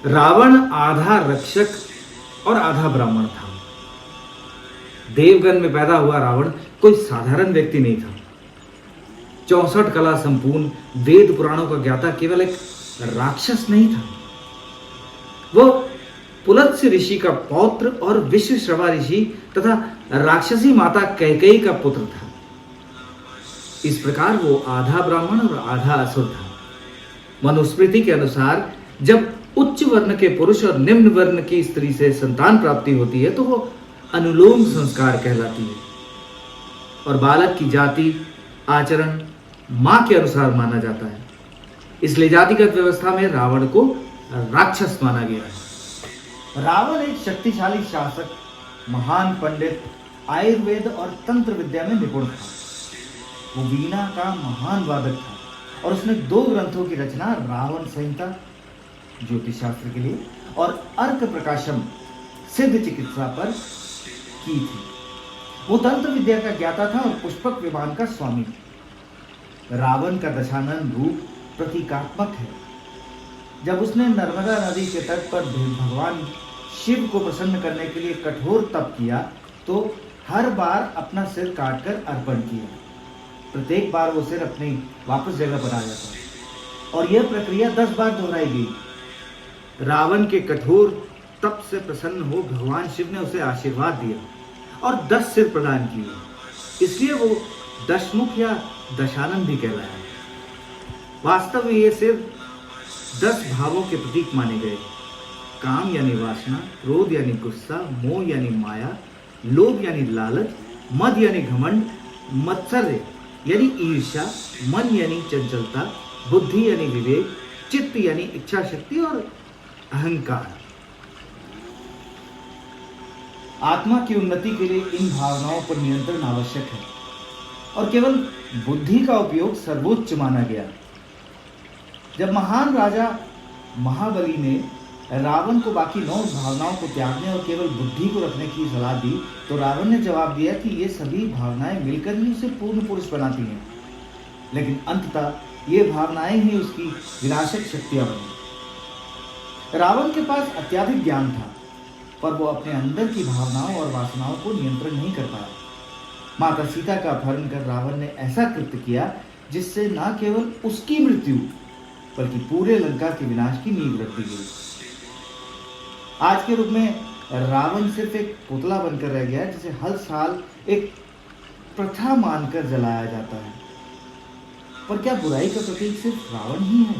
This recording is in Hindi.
रावण आधा रक्षक और आधा ब्राह्मण था। देवगन में पैदा हुआ रावण कोई साधारण व्यक्ति नहीं था। 64 कला संपूर्ण वेद पुराणों का ज्ञाता केवल एक राक्षस नहीं था, वो पुलत्स्य ऋषि का पौत्र और विश्वश्रवा ऋषि तथा राक्षसी माता कैकेयी का पुत्र था। इस प्रकार वो आधा ब्राह्मण और आधा असुर था। मनुस्मृति के अनुसार जब उच्च वर्ण के पुरुष और निम्न वर्ण की स्त्री से संतान प्राप्ति होती है तो वो अनुलोम संस्कार कहलाती है और बालक की जाति आचरण मां के अनुसार माना जाता है। इसलिए जातिगत व्यवस्था में रावण को राक्षस माना गया है। रावण एक शक्तिशाली शासक, महान पंडित, आयुर्वेद और तंत्र विद्या में निपुण था। वो वीणा का महान वादक था और उसने 2 ग्रंथों की रचना, रावण संहिता ज्योतिष शास्त्र के लिए और अर्क प्रकाशम सिद्ध चिकित्सा पर की थी। वो तंत्र विद्या का ज्ञाता था और पुष्पक विमान का स्वामी। रावण का दशानन रूप प्रतीकात्मक है। जब उसने नर्मदा नदी के तट पर भगवान शिव को प्रसन्न करने के लिए कठोर तप किया तो हर बार अपना सिर काटकर अर्पण किया। प्रत्येक बार वो सिर अपनी वापस जगह पर आ जाता और यह प्रक्रिया 10 बार दोहराई गई। रावण के कठोर तप से प्रसन्न हो भगवान शिव ने उसे आशीर्वाद दिया और 10 सिर प्रदान किए। इसलिए वो दशमुख या दशानन भी कहलाया। वास्तव में ये सिर 10 भावों के प्रतीक माने गए। काम यानी वासना, क्रोध यानी गुस्सा, मोह यानी माया, लोभ यानी लालच, मद यानि घमंड, मत्सर्य यानी ईर्ष्या, मन यानी चंचलता, बुद्धि यानी विवेक, चित्त यानी इच्छा शक्ति और अहंकार। आत्मा की उन्नति के लिए इन भावनाओं पर नियंत्रण आवश्यक है और केवल बुद्धि का उपयोग सर्वोच्च माना गया। जब महान राजा महाबली ने रावण को बाकी 9 भावनाओं को त्यागने और केवल बुद्धि को रखने की सलाह दी तो रावण ने जवाब दिया कि ये सभी भावनाएं मिलकर ही उसे पूर्ण पुरुष बनाती हैं, लेकिन अंततः ये भावनाएं ही उसकी विनाशक शक्तियां बनी। रावण के पास अत्यधिक ज्ञान था पर वो अपने अंदर की भावनाओं और वासनाओं को नियंत्रण नहीं कर पाया। माता सीता का अपहरण कर रावण ने ऐसा कृत्य किया जिससे न केवल उसकी मृत्यु बल्कि पूरे लंका के विनाश की नींव रख दी गई। आज के रूप में रावण सिर्फ एक पुतला बनकर रह गया जिसे हर साल एक प्रथा मानकर जलाया जाता है। पर क्या बुराई का प्रतीक सिर्फ रावण ही है?